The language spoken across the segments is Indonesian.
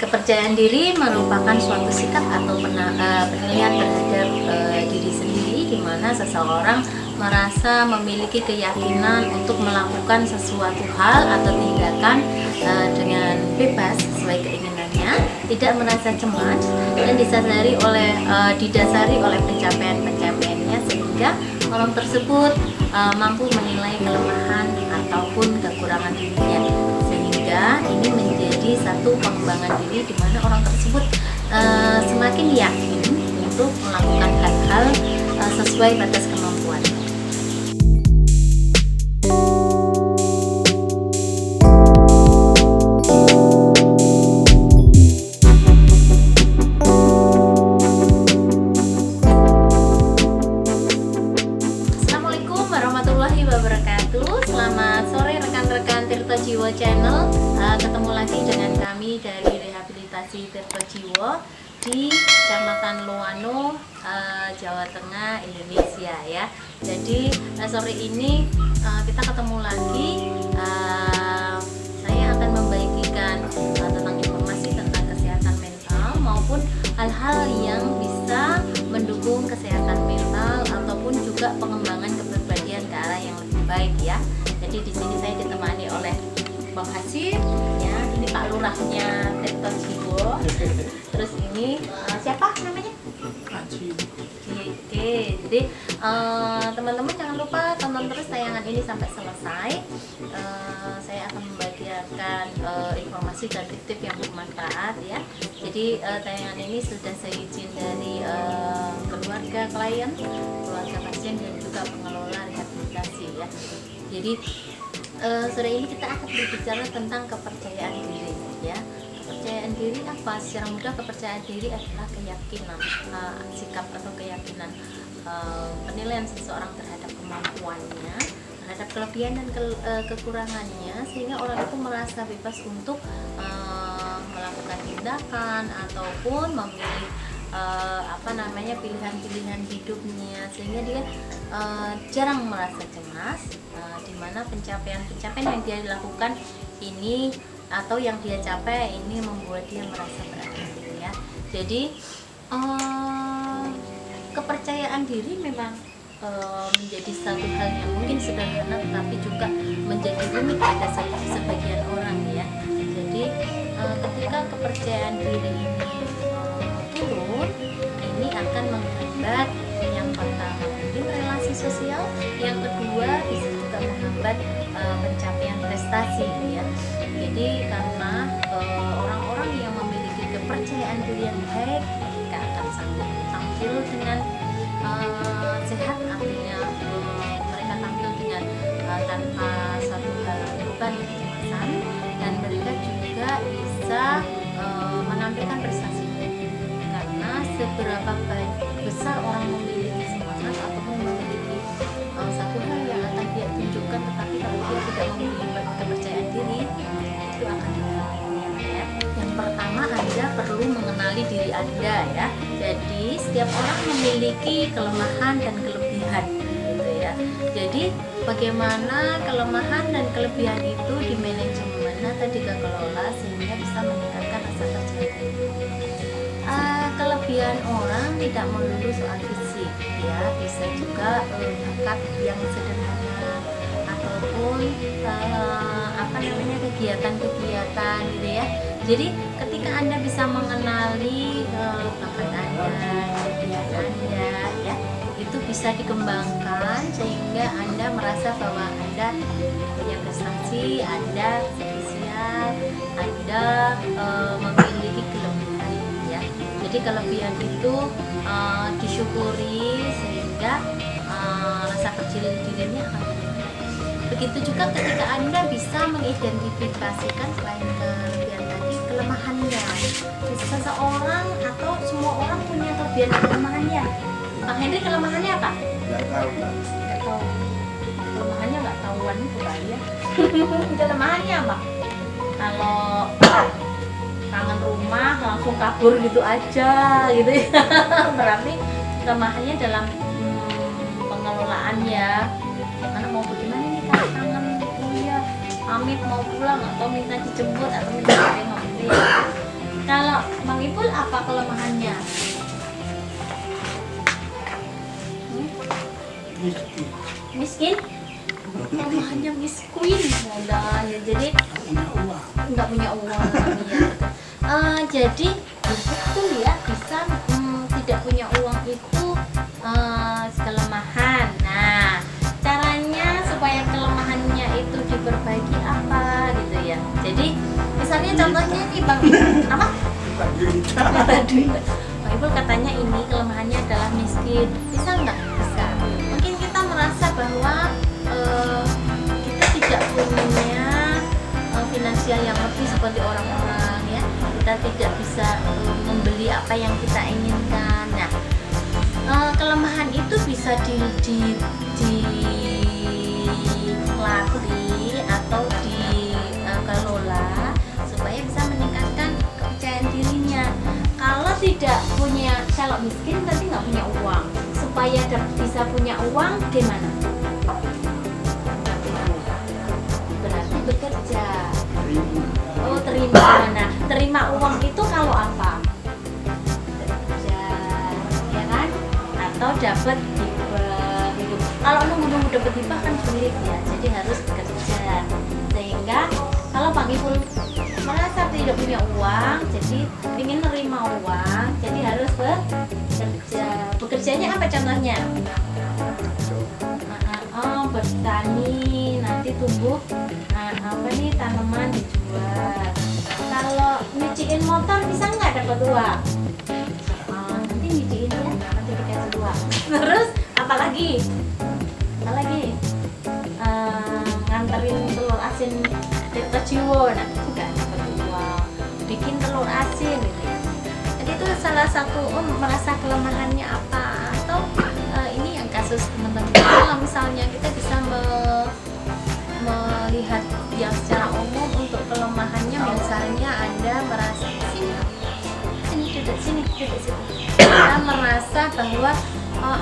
Kepercayaan diri merupakan suatu sikap atau penilaian terhadap diri sendiri, di mana seseorang merasa memiliki keyakinan untuk melakukan sesuatu hal atau tindakan dengan bebas sesuai keinginannya, tidak merasa cemas dan didasari oleh pencapaian-pencapaiannya, sehingga orang tersebut mampu menilai kelemahan ataupun kekurangan dirinya, sehingga ini menjadi satu pengembangan diri di mana orang tersebut semakin yakin untuk melakukan hal-hal sesuai batas kemampuan. Assalamualaikum warahmatullahi wabarakatuh. Selamat sore rekan-rekan Tirto Jiwo Channel. Ketemu lagi dengan kami dari Rehabilitasi Tirto Jiwo di Kecamatan Loano, Jawa Tengah, Indonesia ya. Jadi sore ini kita ketemu lagi. Saya akan membagikan tentang informasi tentang kesehatan mental maupun hal-hal yang bisa mendukung kesehatan mental ataupun juga pengembangan kepribadian ke arah yang lebih baik ya. Jadi di sini saya ditemani oleh Bang Hasyim ya, ini Pak Lurahnya Tirto Jiwo. Terus ini siapa namanya? Hasyim. Oke, jadi teman-teman jangan lupa tonton terus tayangan ini sampai selesai. Saya akan membagikan informasi dan tip yang bermanfaat ya. Jadi tayangan ini sudah saya izin dari keluarga klien, keluarga pasien dan juga pengelola rehabilitasi ya. Jadi sore ini kita akan berbicara tentang kepercayaan diri ya. Kepercayaan diri apa? Secara mudah kepercayaan diri adalah keyakinan, sikap atau keyakinan, penilaian seseorang terhadap kemampuannya, terhadap kelebihan dan kekurangannya, sehingga orang itu merasa bebas untuk melakukan tindakan ataupun memilih pilihan-pilihan hidupnya, sehingga dia jarang merasa cemas, di mana pencapaian-pencapaian yang dia lakukan ini atau yang dia capai ini membuat dia merasa berhasil ya. Jadi kepercayaan diri memang menjadi satu hal yang mungkin sederhana tetapi juga menjadi rumit pada sebagian orang ya. Jadi ketika kepercayaan diri ini turun, ini akan menghambat yang pertama mungkin relasi sosial, yang kedua bisa juga menghambat pencapaian prestasi ya. Jadi karena orang-orang yang memiliki kepercayaan diri yang baik, mereka akan tampil dengan sehat, artinya mereka tampil dengan tanpa satu hal beban kecemasan, dan mereka juga bisa menampilkan prestasi. Karena seberapa besar orang memiliki semangat ataupun memiliki satu hal yang akan dia tunjukkan, tetapi kalau dia tidak memiliki kepercayaan diri, itu akan dilakukan ya. Yang pertama, Anda perlu mengenali diri Anda ya. Jadi setiap orang memiliki kelemahan dan kelebihan gitu ya. Jadi bagaimana kelemahan dan kelebihan itu dimanajemen atau dikelola sehingga bisa meningkatkan rasa percaya diri. Kelebihan orang tidak melulu soal fisik ya, bisa juga bakat yang sederhana ataupun kegiatan-kegiatan gitu ya. Jadi ketika Anda bisa mengenali bakat Anda, kelebihan Anda ya, itu bisa dikembangkan sehingga Anda merasa bahwa Anda punya prestasi, Anda spesial, Anda memiliki kelebihan ya. Jadi kelebihan itu disyukuri sehingga rasa kecil dirinya akan meningkat. Begitu juga ketika Anda bisa mengidentifikasikan selain kelebihan tadi kelemahannya. Seseorang atau semua orang punya kelebihan dan kelemahannya. Bang Henry, kelemahannya apa? Nggak tahu, Pak. Nggak tahu. Kelemahannya nggak tahuan itu kali ya. Kelemahannya apa? Kalau kangen rumah langsung kabur gitu aja gitu ya. Berarti kelemahannya dalam pengelolaan ya. Anak mau bagaimana nih kalau kangen kuliah, pamit mau pulang atau minta dijemput atau minta ditengok gitu ya. Kalau Bang Ipul apa kelemahannya? Miskin. Miskin? Kelemahannya miskin. Nah, ya jadi Punya uang. nggak punya uang. Iya. Jadi betul ya, bisa tidak punya uang itu kelemahan. Nah, caranya supaya kelemahannya itu diperbaiki apa gitu ya. Jadi misalnya contohnya nih Bang, apa? Kita cerita. Minta duit. Bang Ipul katanya ini kelemahannya adalah miskin. Bisa nggak? Bisa. Mungkin kita merasa bahwa kita tidak punya finansial yang lebih seperti orang-orang ya. Kita tidak bisa membeli apa yang kita inginkan. Nah, kelemahan itu bisa dilatih atau dikelola supaya bisa meningkatkan kepercayaan dirinya. Kalau miskin berarti nggak punya uang. Supaya bisa punya uang gimana? Berarti bekerja. Oh, terima. Nah, terima uang itu kalau apa? Bekerja, ya kan? Atau dapat hibah gitu. Kalau nunggu-nunggu dapat hibah kan sulit ya. Jadi harus bekerja. Sehingga kalau Bang Ipul merasa tidak punya uang, jadi ingin menerima uang, jadi harus bekerja. Bekerjanya apa contohnya? Bertani, nanti tumbuh tanaman dijual. Kalau nyuciin motor bisa nggak dapat uang? Nanti nyuciin ya, nanti dikasih uang. Terus apalagi? Nganterin telur asin ke Jiwo, nanti juga dapat uang. Bikin telur asin gitu ya. Jadi itu salah satu merasa kelemahannya apa, atau ini yang kasus teman-teman. Kalau misalnya kita bisa melihat yang secara umum untuk kelemahannya, misalnya Anda merasa sini Anda merasa bahwa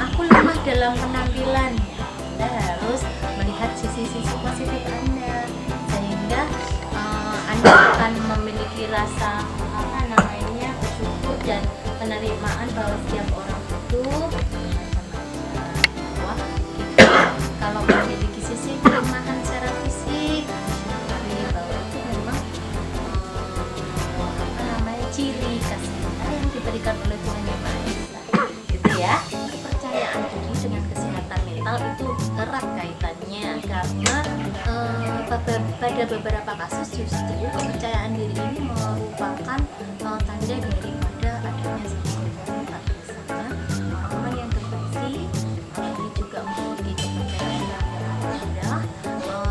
aku lemah dalam penampilan, Anda harus melihat sisi-sisi positif Anda, sehingga Anda akan memiliki rasa bersyukur dan penerimaan bahwa setiap orang itu kalau memiliki sisi kelemahan secara fisik, bahwa itu memang ciri kasih yang diberikan oleh Tuhan Yang Maha Esa, gitu ya. Kepercayaan diri dengan kesehatan mental itu erat kaitannya, karena pada beberapa kasus justru kepercayaan diri ini merupakan tanda daripada adanya sifat. Misalnya orang-orang yang depresi ini juga memiliki kepercayaan yang rendah,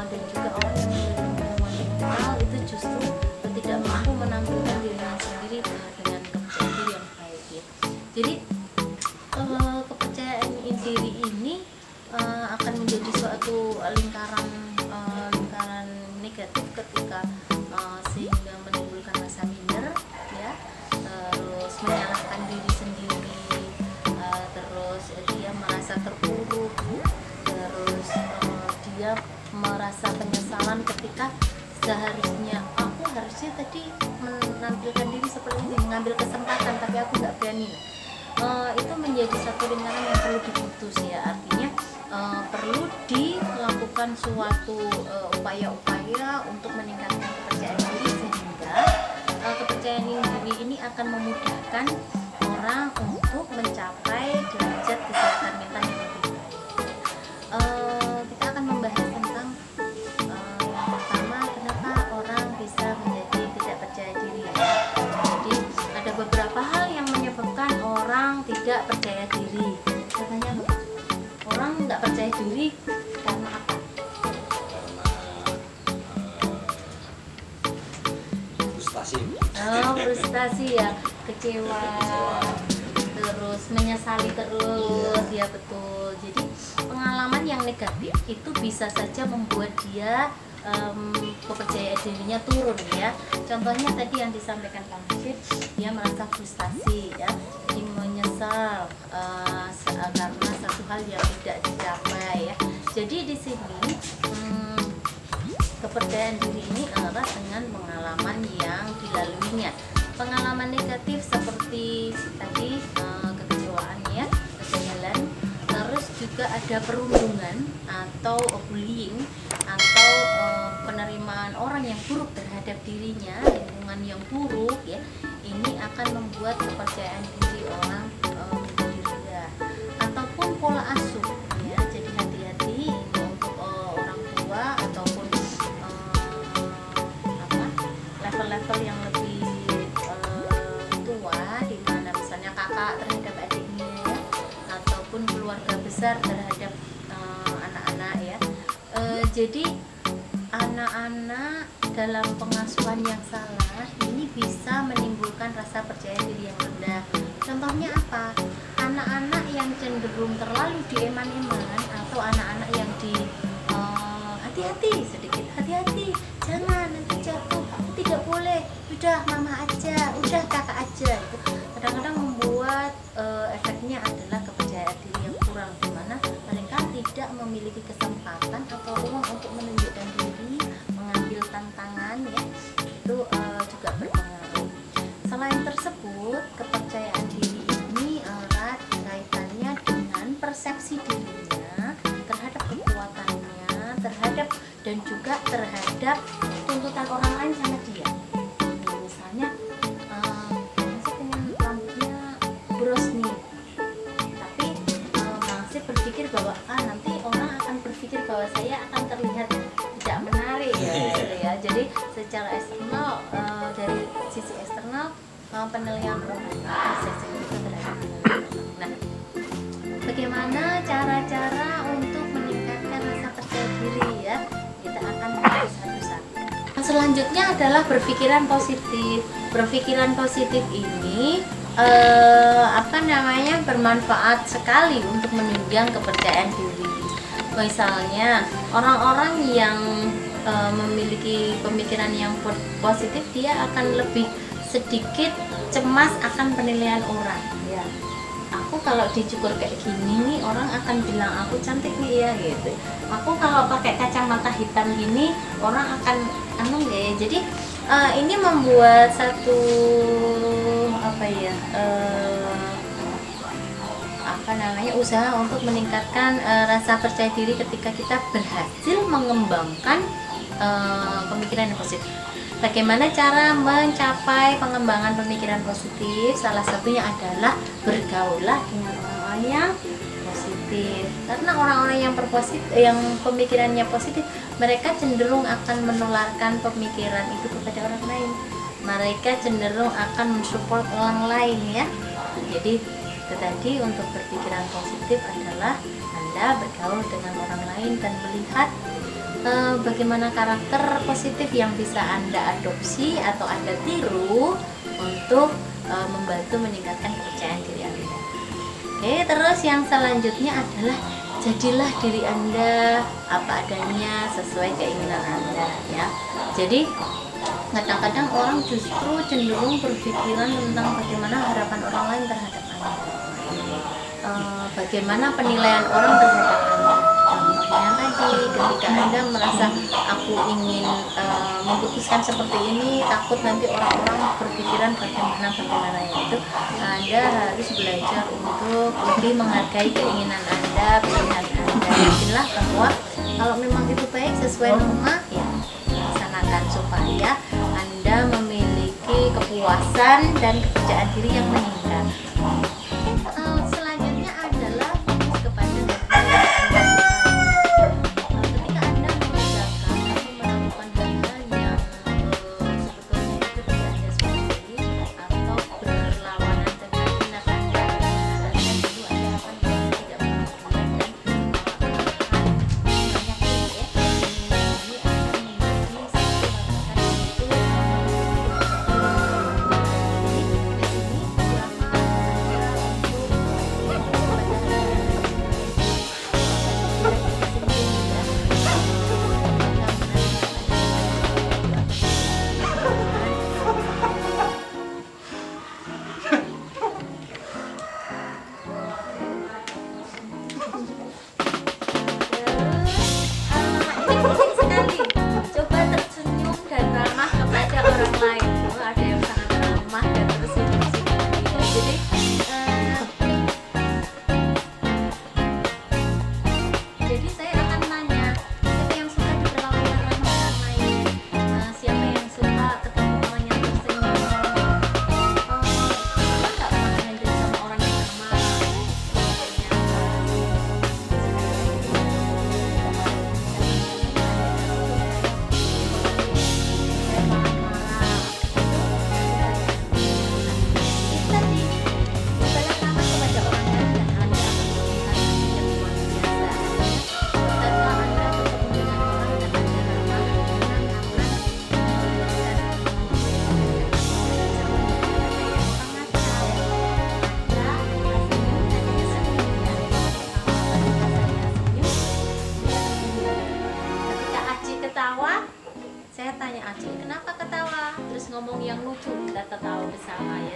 dan juga orang yang memiliki gangguan mental itu justru tidak mampu menampilkan dirinya sendiri dengan kepercayaan diri yang baik ya. Jadi kepercayaan diri ini akan menjadi suatu lingkaran negatif ketika sehingga menimbulkan rasa minder ya, terus menyalahkan diri sendiri, terus dia merasa terpuruk, terus dia merasa penyesalan ketika seharusnya aku harusnya tadi menampilkan diri seperti ini, mengambil kesempatan tapi aku nggak berani. Itu menjadi satu lingkaran yang perlu diputus ya, artinya perlu dilakukan suatu upaya-upaya untuk meningkatkan kepercayaan diri, sehingga kepercayaan diri ini akan memudahkan orang untuk mencapai derajat kesehatan mental yang lebih baik. Kita akan membahas tentang yang pertama, kenapa orang bisa menjadi tidak percaya diri. Jadi ada beberapa hal yang menyebabkan orang tidak percaya diri. Katanya orang nggak percaya diri karena apa? Frustasi ya, kecewa, terus menyesali terus ya, betul. Jadi pengalaman yang negatif itu bisa saja membuat dia kepercayaan dirinya turun ya. Contohnya tadi yang disampaikan Kang Rashid, dia merasa frustasi ya, jadi menyesal karena satu hal yang tidak dicapai ya. Jadi di sini kepercayaan diri ini erat dengan pengalaman yang dilaluinya. Pengalaman negatif seperti tadi kekecewaan ya, kegagalan, terus juga ada perundungan atau bullying atau penerimaan orang yang buruk terhadap dirinya, lingkungan yang buruk ya, ini akan membuat kepercayaan diri orang menjadi rendah. Ataupun pola asuh ya, jadi hati-hati ini untuk orang tua ataupun level-level yang lebih tua, di mana misalnya kakak terhadap adiknya ya, ataupun keluarga besar terhadap anak-anak ya. Jadi anak-anak dalam pengasuhan yang salah ini bisa menimbulkan rasa percaya diri yang rendah. Contohnya apa? Anak-anak yang cenderung terlalu dieman-eman atau anak-anak yang hati-hati, sedikit hati-hati, jangan nanti jatuh, tidak boleh, udah mama aja, udah kakak aja. Itu kadang-kadang membuat efeknya adalah kepercayaan diri yang kurang, di mana mereka tidak memiliki kesempatan atau ruang untuk menunjukkan diri, mengambil tantangan ya, itu juga berpengaruh. Selain tersebut, kepercayaan diri ini erat kaitannya dengan persepsi dirinya terhadap kekuatannya, terhadap dan juga terhadap tuntutan orang lain sama dia. Misalnya masih pengen rambutnya bros nih, tapi masih berpikir bahwa nanti orang akan berpikir bahwa saya akan terlihat tidak menarik ya, gitu ya. Jadi secara eksternal, dari sisi eksternal penilaian orang persepsi itu terhadap orang. Nah, bagaimana cara-cara untuk meningkatkan rasa percaya diri ya? Kita akan bahas satu-satu. Selanjutnya adalah berpikiran positif. Berpikiran positif ini bermanfaat sekali untuk menunjang kepercayaan diri. Misalnya orang-orang yang memiliki pemikiran yang positif, dia akan lebih sedikit cemas akan penilaian orang ya. Aku kalau dicukur kayak gini nih, orang akan bilang aku cantik nih ya gitu. Aku kalau pakai kacamata hitam gini, orang akan ya. Jadi ini membuat satu usaha untuk meningkatkan rasa percaya diri ketika kita berhasil mengembangkan pemikiran yang positif. Bagaimana cara mencapai pengembangan pemikiran positif? Salah satunya adalah bergaulah dengan orang-orang yang positif. Karena orang-orang yang pemikirannya positif, mereka cenderung akan menularkan pemikiran itu kepada orang lain. Mereka cenderung akan mensupport orang lain ya. Jadi itu tadi, untuk berpikiran positif adalah Anda bergaul dengan orang lain dan melihat bagaimana karakter positif yang bisa Anda adopsi atau Anda tiru untuk membantu meningkatkan kepercayaan diri Anda. Oke, terus yang selanjutnya adalah jadilah diri Anda apa adanya sesuai keinginan Anda ya. Jadi kadang-kadang orang justru cenderung berpikiran tentang bagaimana harapan orang lain terhadap Anda, bagaimana penilaian orang terhadap Anda. Contohnya tadi, ketika Anda merasa aku ingin memutuskan seperti ini, takut nanti orang-orang berpikiran bagaimana itu, Anda harus belajar untuk lebih menghargai keinginan Anda, pilihan Anda. Yakinlah bahwa kalau memang itu baik sesuai norma, ya laksanakan supaya Anda memiliki kepuasan dan kepercayaan diri yang meningkat. Selanjutnya adalah fokus kepada ketika Anda mengerjakan atau melakukan hal-hal yang sebetulnya itu tidak Anda sukai atau berlawanan dengan minat Anda, tentu Anda akan tidak berkenan dan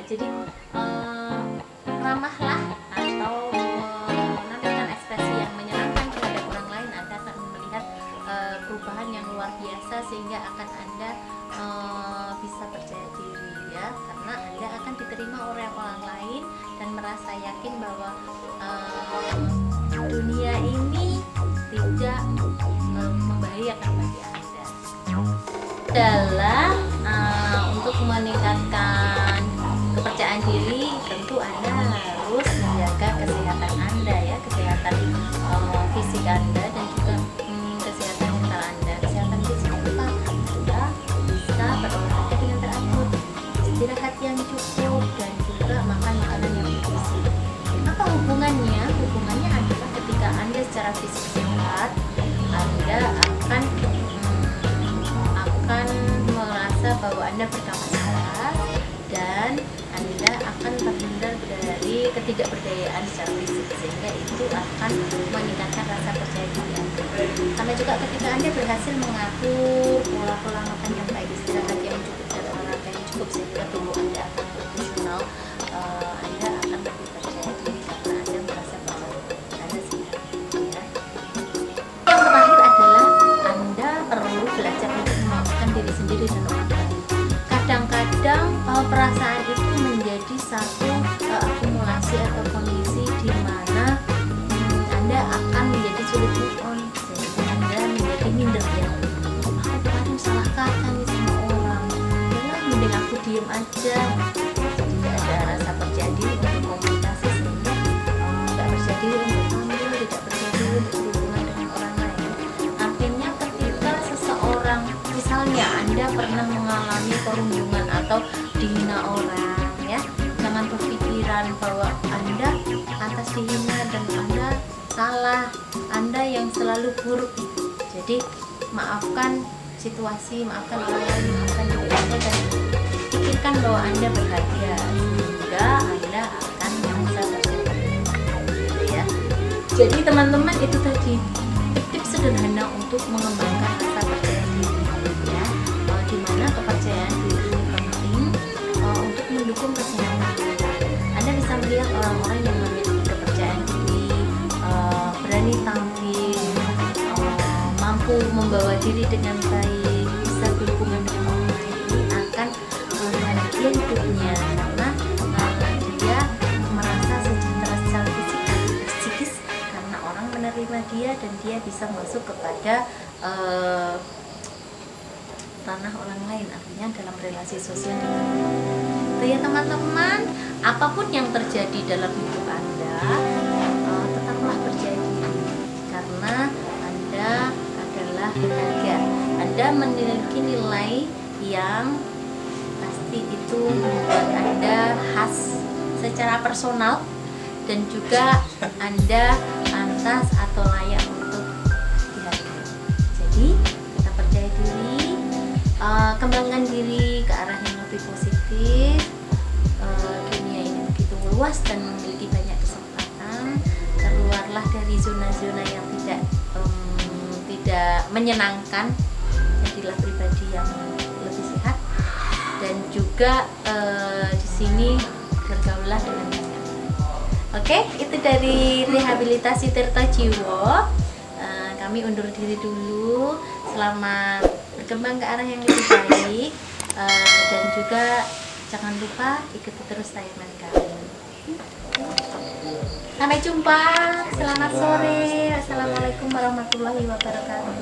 Jadi ramahlah atau menampilkan ekspresi yang menyenangkan terhadap orang lain, Anda akan melihat perubahan yang luar biasa sehingga akan Anda bisa percaya diri ya, karena Anda akan diterima oleh orang lain dan merasa yakin bahwa dunia ini tidak membahayakan bagi Anda. Adalah untuk meningkatkan kepercayaan diri, tentu Anda harus menjaga kesehatan Anda ya, kesehatan fisik Anda dan juga kesehatan mental Anda. Kesehatan fisik apa? Anda bisa berolahraga dengan teratur, istirahat yang cukup, dan juga makan makanan yang bergizi. Apa hubungannya? Hubungannya adalah ketika Anda secara fisik sehat, Anda akan merasa bahwa Anda berkapasitas dan Anda akan terhindar dari ketidakberdayaan secara fisik, sehingga itu akan meningkatkan rasa percaya diri Anda. Karena juga ketika Anda berhasil mengatur pola-pola makan yang baik, istirahat yang cukup, dan olahraga yang cukup sehingga tubuh Anda akan fungsional, Anda akan lebih percaya diri karena Anda merasa bahwa Anda sehat ya. Yang terakhir adalah Anda perlu belajar untuk memaafkan diri sendiri dan orang lain. Kadang-kadang perasaan itu menjadi satu akumulasi atau kondisi di mana Anda akan menjadi sulit move on, sehingga Anda menjadi minder ya. Aku kemarin salah kata nih sama orang, yalah mending aku diem aja. Tidak ada rasa percaya diri untuk komunikasi, sehingga tidak percaya diri untuk tampil, tidak percaya diri untuk berhubungan dengan orang lain. Artinya ketika seseorang, misalnya Anda pernah mengalami perundungan atau dihina orang ya, jangan berpikiran bahwa Anda atas dihina dan Anda salah, Anda yang selalu buruk. Jadi maafkan situasi, maafkan orang lain, maafkan diri Anda, dan pikirkan bahwa Anda berharga, sehingga Anda akan merasa percaya ya. Jadi teman-teman, itu tadi tips sederhana untuk mengembangkan rasa percaya diri ya, dimana kepercayaan diri ini penting untuk mendukung kesehatan Anda. Anda bisa melihat orang-orang yang memiliki kepercayaan diri, berani tampil, mampu membawa diri dengan baik, bisa berhubungan dengan orang lain, ini akan bahagia hidupnya karena dia merasa sejahtera secara fisik dan psikis karena orang menerima dia dan dia bisa masuk kepada ranah orang lain, artinya dalam relasi sosial dengan orang lain. Itu ya teman-teman, apapun yang terjadi dalam hidup Anda, tetaplah percaya diri karena Anda adalah berharga. Anda memiliki nilai yang pasti itu membuat Anda khas secara personal dan juga Anda pantas atau layak untuk dihargai. Jadi kita percaya diri, kembangkan diri ke arah yang lebih positif. Dunia ini begitu luas dan memiliki banyak kesempatan. Keluarlah dari zona-zona yang tidak menyenangkan. Jadilah pribadi yang lebih sehat dan juga di sini bergaullah dengan banyak. Oke, itu dari rehabilitasi Tirta Jiwo. Kami undur diri dulu. Selamat berkembang ke arah yang lebih baik, dan juga jangan lupa ikuti terus tayangan kami. Sampai jumpa. Selamat sore. Assalamualaikum warahmatullahi wabarakatuh.